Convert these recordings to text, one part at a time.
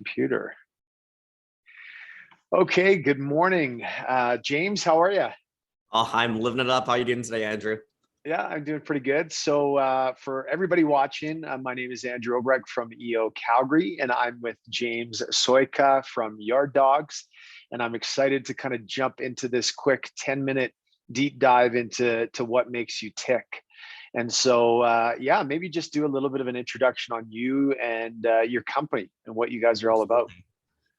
computer. Okay, good morning. James, how are you? Oh, I'm living it up. How you doing today, Andrew? Yeah, I'm doing pretty good. So, for everybody watching, my name is Andrew Obrecht from EO Calgary, and I'm with James Szojka from Yard Dawgs. And I'm excited to kind of jump into this quick 10-minute deep dive into what makes you tick. And so, yeah, maybe just do a little bit of an introduction on you and your company and what you guys are all about.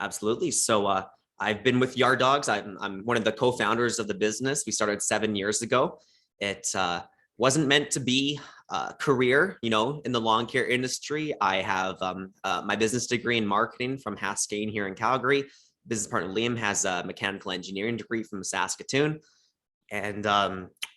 Absolutely. Absolutely. I've been with Yard Dawgs. I'm one of the co-founders of the business. We started 7 years ago. It wasn't meant to be a career, in the lawn care industry. I have my business degree in marketing from Haskayne here in Calgary. Business partner Liam has a mechanical engineering degree from Saskatoon. And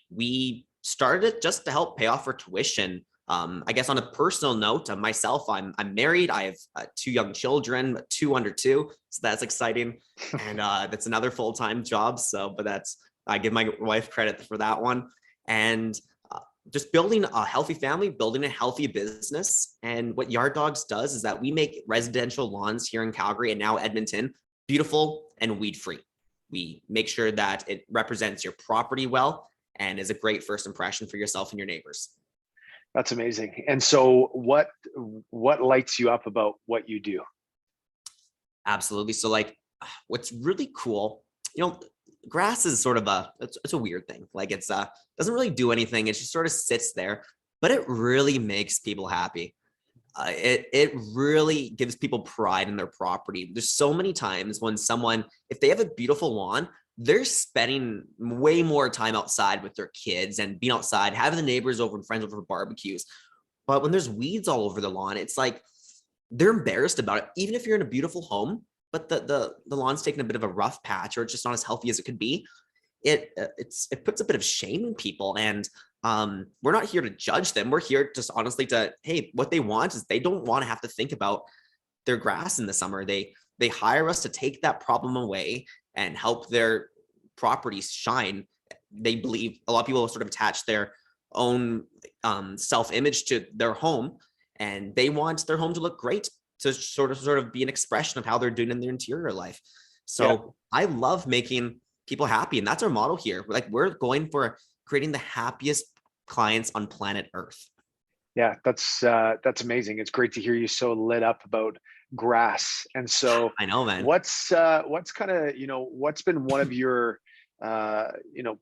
we started it just to help pay off for tuition. I guess on a personal note, myself, I'm married. I have two young children, two under two, so that's exciting, and that's another full-time job. But I give my wife credit for that one, and just building a healthy family, building a healthy business. And what Yard Dawgs does is that we make residential lawns here in Calgary and now Edmonton beautiful and weed-free. We make sure that it represents your property well and is a great first impression for yourself and your neighbors. That's amazing. And so what lights you up about what you do? Absolutely. So what's really cool, grass is sort of it's a weird thing. It's doesn't really do anything. It just sort of sits there, but it really makes people happy. It really gives people pride in their property. There's so many times when if they have a beautiful lawn, they're spending way more time outside with their kids and being outside, having the neighbors over and friends over for barbecues. But when there's weeds all over the lawn, it's like they're embarrassed about it, even if you're in a beautiful home, but the lawn's taking a bit of a rough patch or it's just not as healthy as it could be. It puts a bit of shame in people, and we're not here to judge them. We're here just honestly hey, what they want is they don't want to have to think about their grass in the summer. They hire us to take that problem away and help their properties shine. They believe a lot of people sort of attach their own self-image to their home, and they want their home to look great, to sort of be an expression of how they're doing in their interior life. So yeah. I love making people happy, and that's our model here. We're going for creating the happiest clients on planet Earth. Yeah, that's amazing. It's great to hear you so lit up about grass. And so I know, man. What's kind of, what's been one of your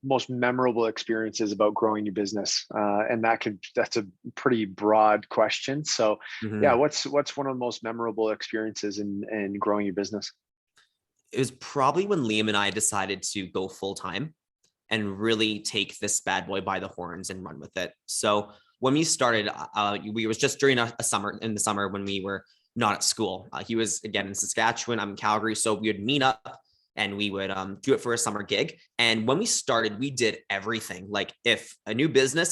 most memorable experiences about growing your business? And that's a pretty broad question. So yeah, what's one of the most memorable experiences in growing your business? It was probably when Liam and I decided to go full time and really take this bad boy by the horns and run with it. So when we started, we was just during in the summer when we were not at school. He was again in Saskatchewan, I'm in Calgary. So we would meet up and we would do it for a summer gig. And when we started, we did everything. Like if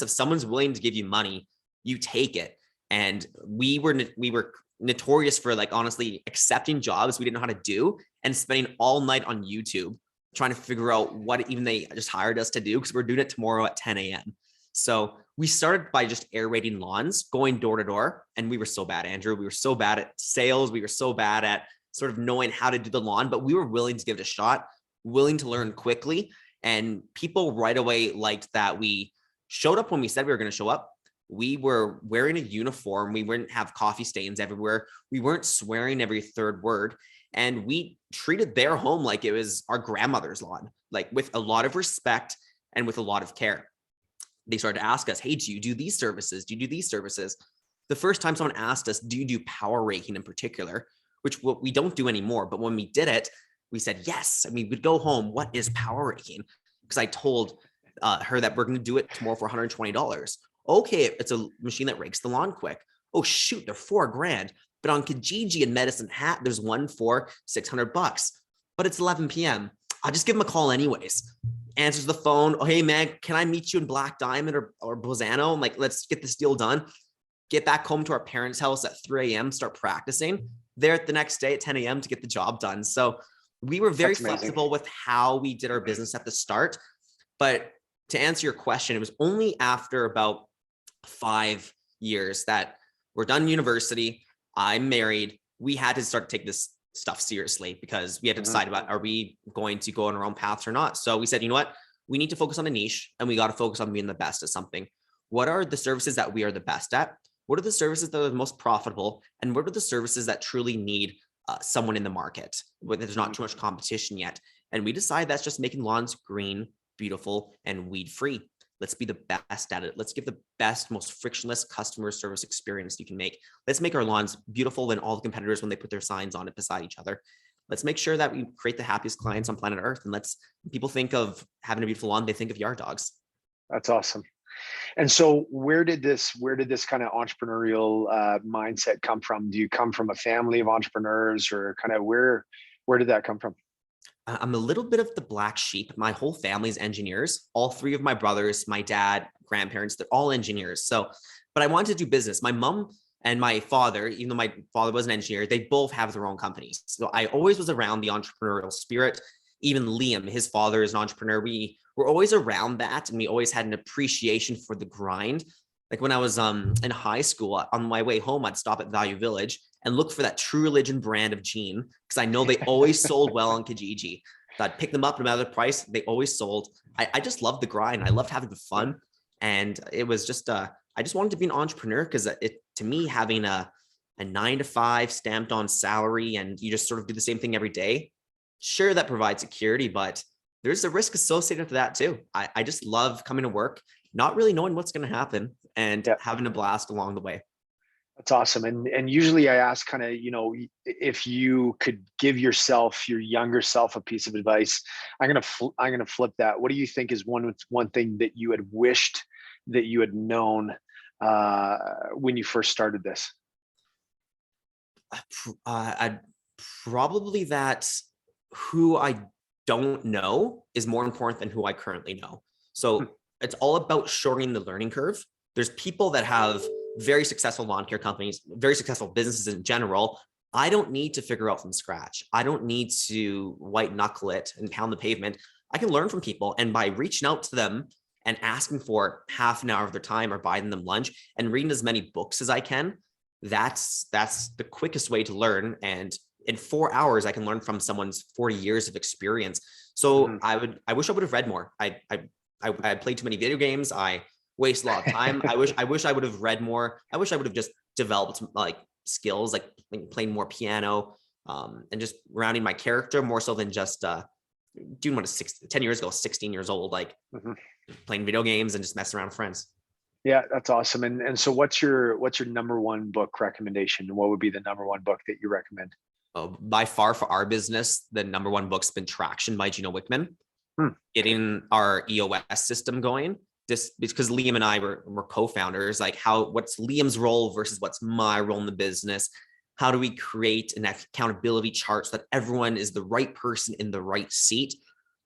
someone's willing to give you money, you take it. And we were notorious for honestly accepting jobs we didn't know how to do and spending all night on YouTube trying to figure out what even they just hired us to do, because we're doing it tomorrow at 10 a.m. So we started by just aerating lawns, going door to door. And we were so bad, Andrew. We were so bad at sales. We were so bad at sort of knowing how to do the lawn, but we were willing to give it a shot, willing to learn quickly. And people right away liked that we showed up when we said we were going to show up. We were wearing a uniform. We wouldn't have coffee stains everywhere. We weren't swearing every third word. And we treated their home like it was our grandmother's lawn, with a lot of respect and with a lot of care. They started to ask us, hey, do you do these services? Do you do these services? The first time someone asked us, do you do power raking in particular, which we don't do anymore. But when we did it, we said, yes. And we would go home. What is power raking? Because I told her that we're going to do it tomorrow for $120. Okay, it's a machine that rakes the lawn quick. Oh, shoot, they're $4,000. But on Kijiji and Medicine Hat, there's one for $600. But it's 11 p.m. I'll just give them a call anyways. Answers the phone. Oh, hey, man, can I meet you in Black Diamond or Bozano? I'm like, let's get this deal done. Get back home to our parents' house at 3 a.m., start practicing. There the next day at 10 a.m. to get the job done. So we were very flexible with how we did our business at the start. But to answer your question, it was only after about 5 years that we're done university, I'm married, we had to start to take this stuff seriously because we had to Mhm. decide about, are we going to go on our own paths or not? So we said, you know what, we need to focus on a niche and we got to focus on being the best at something. What are the services that we are the best at? What are the services that are the most profitable? And what are the services that truly need someone in the market where there's not Mhm. too much competition yet? And we decided that's just making lawns green, beautiful, and weed free. Let's be the best at it. Let's give the best, most frictionless customer service experience you can make. Let's make our lawns beautiful than all the competitors when they put their signs on it beside each other. Let's make sure that we create the happiest clients on planet Earth. And let's, people think of having a beautiful lawn, they think of Yard Dawgs. That's awesome. And so where did this kind of entrepreneurial mindset come from? Do you come from a family of entrepreneurs, or kind of where did that come from? I'm a little bit of the black sheep. My whole family's engineers. All three of my brothers, my dad, grandparents, they're all engineers. So, but I wanted to do business. My mom and my father, even though my father was an engineer, they both have their own companies. So I always was around the entrepreneurial spirit. Even Liam, his father is an entrepreneur. We were always around that, and we always had an appreciation for the grind. Like when I was in high school, on my way home, I'd stop at Value Village and look for that True Religion brand of jean because I know they always sold well on Kijiji. So I'd pick them up no matter the price. They always sold. I just loved the grind. I loved having the fun. And it was just, I just wanted to be an entrepreneur because it, to me, having a 9 to 5 stamped on salary and you just sort of do the same thing every day, sure, that provides security, but there's a risk associated with that too. I just love coming to work, not really knowing what's going to happen and Yeah. having a blast along the way. That's awesome. And usually I ask kind of, if you could give yourself, your younger self, a piece of advice. I'm gonna flip that. What do you think is one thing that you had wished that you had known when you first started this? I'd probably that who I don't know is more important than who I currently know. Hmm. So it's all about shortening the learning curve. There's people that have very successful lawn care companies, very successful businesses in general. I don't need to figure out from scratch. I don't need to white knuckle it and pound the pavement. I can learn from people. And by reaching out to them and asking for half an hour of their time or buying them lunch and reading as many books as I can, that's the quickest way to learn. And in 4 hours, I can learn from someone's 40 years of experience. So Mhm. I wish I would have read more. I played too many video games. I waste a lot of time. I wish I would have read more. I wish I would have just developed like skills, like playing more piano, and just rounding my character more so than just doing what is 10 years ago, 16 years old, like Mhm. playing video games and just messing around with friends. Yeah, that's awesome. And so what's your number one book recommendation? What would be the number one book that you recommend? By far for our business, the number one book's been Traction by Gino Wickman. Hmm. Getting our EOS system going. This because Liam and I were co-founders. Like what's Liam's role versus what's my role in the business? How do we create an accountability chart so that everyone is the right person in the right seat?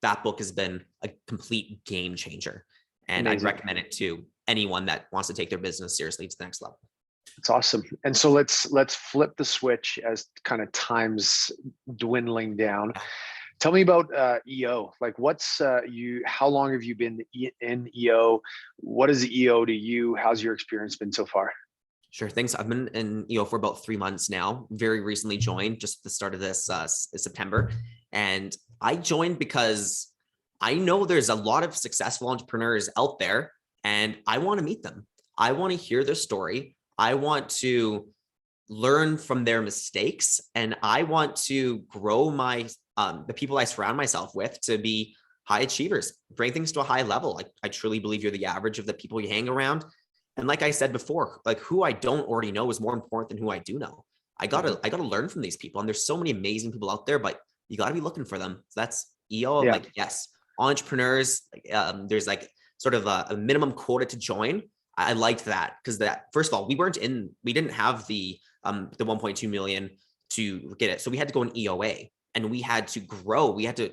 That book has been a complete game changer. And I'd Amazing. recommend it to anyone that wants to take their business seriously to the next level. It's awesome. And so let's flip the switch as kind of time's dwindling down. Tell me about EO. Like, how long have you been in EO? What is EO to you? How's your experience been so far? Sure. Thanks. I've been in EO for about 3 months now. Very recently joined, just at the start of this September, and I joined because I know there's a lot of successful entrepreneurs out there, and I want to meet them. I want to hear their story. I want to learn from their mistakes, and I want to grow the people I surround myself with to be high achievers, bring things to a high level. Like I truly believe you're the average of the people you hang around. And like I said before, like who I don't already know is more important than who I do know. Mhm. I gotta learn from these people. And there's so many amazing people out there, but you gotta be looking for them. So that's EO. I'm Yeah. like, yes, entrepreneurs. There's like sort of a minimum quota to join. I liked that because that first of all, we didn't have the 1.2 million to get it. So we had to go in EOA and we had to grow. We had to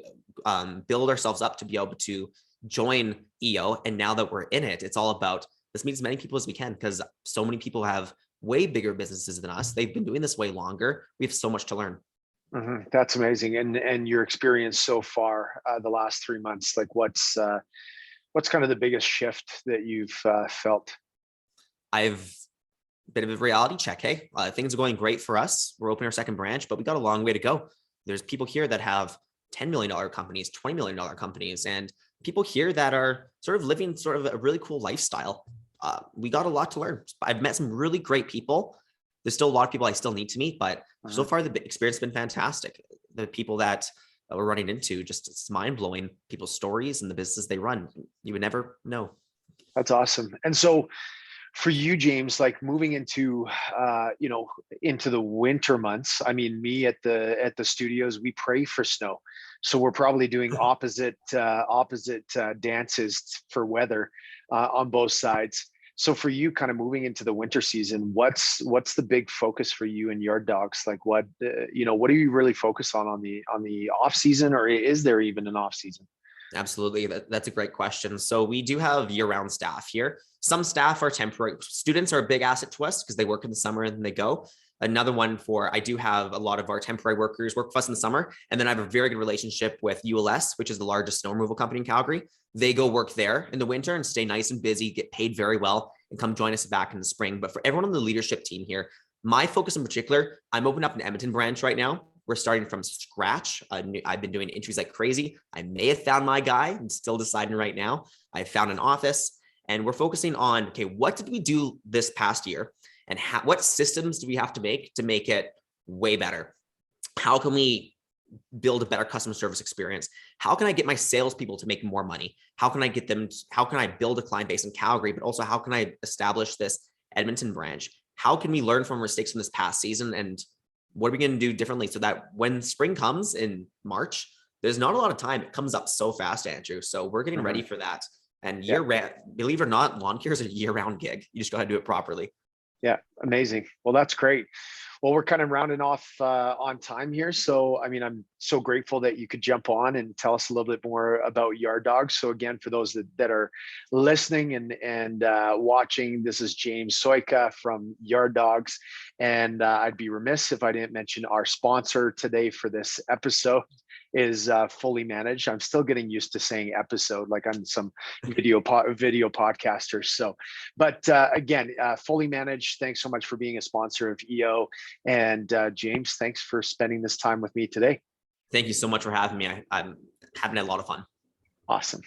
build ourselves up to be able to join EO. And now that we're in it, it's all about let's meet as many people as we can because so many people have way bigger businesses than us. They've been doing this way longer. We have so much to learn. Mhm. That's amazing. And your experience so far, the last 3 months, like what's kind of the biggest shift that you've felt? I've bit of a reality check. Hey, things are going great for us. We're opening our second branch, but we got a long way to go. There's people here that have $10 million companies, $20 million companies, and people here that are sort of living sort of a really cool lifestyle. We got a lot to learn. I've met some really great people. There's still a lot of people I still need to meet, but so far the experience has been fantastic. The people that we're running into, just it's mind blowing. People's stories and the business they run. You would never know. That's awesome. And so for you, James, like moving into into the winter months, I mean, me at the studios, we pray for snow, so we're probably doing opposite dances for weather on both sides. So for you, kind of moving into the winter season, what's the big focus for you and Yard Dawgs? Like what what do you really focus on the off season, or is there even an off season? Absolutely. That's a great question. So we do have year-round staff here. Some staff are temporary. Students are a big asset to us because they work in the summer and then they go. Another one I do have a lot of our temporary workers work for us in the summer. And then I have a very good relationship with ULS, which is the largest snow removal company in Calgary. They go work there in the winter and stay nice and busy, get paid very well, and come join us back in the spring. But for everyone on the leadership team here, my focus in particular, I'm opening up an Edmonton branch right now. We're starting from scratch. I've been doing interviews like crazy. I may have found my guy. I'm still deciding right now. I found an office and we're focusing on, okay, what did we do this past year? And what systems do we have to make it way better? How can we build a better customer service experience? How can I get my salespeople to make more money? How can I build a client base in Calgary, but also how can I establish this Edmonton branch? How can we learn from mistakes from this past season? And what are we going to do differently so that when spring comes in March, there's not a lot of time. It comes up so fast, Andrew. So we're getting ready for that. And year-round, believe it or not, lawn care is a year-round gig. You just got to do it properly. Yeah, amazing. Well, that's great. Well, we're kind of rounding off on time here. So, I mean, I'm so grateful that you could jump on and tell us a little bit more about Yard Dawgs. So again, for those that are listening and watching, this is James Szojka from Yard Dawgs. And I'd be remiss if I didn't mention our sponsor today for this episode is Fully Managed. I'm still getting used to saying episode like I'm some video podcaster. So, but again, Fully Managed, thanks so much for being a sponsor of EO. And James, thanks for spending this time with me today. Thank you so much for having me. I'm having a lot of fun. Awesome.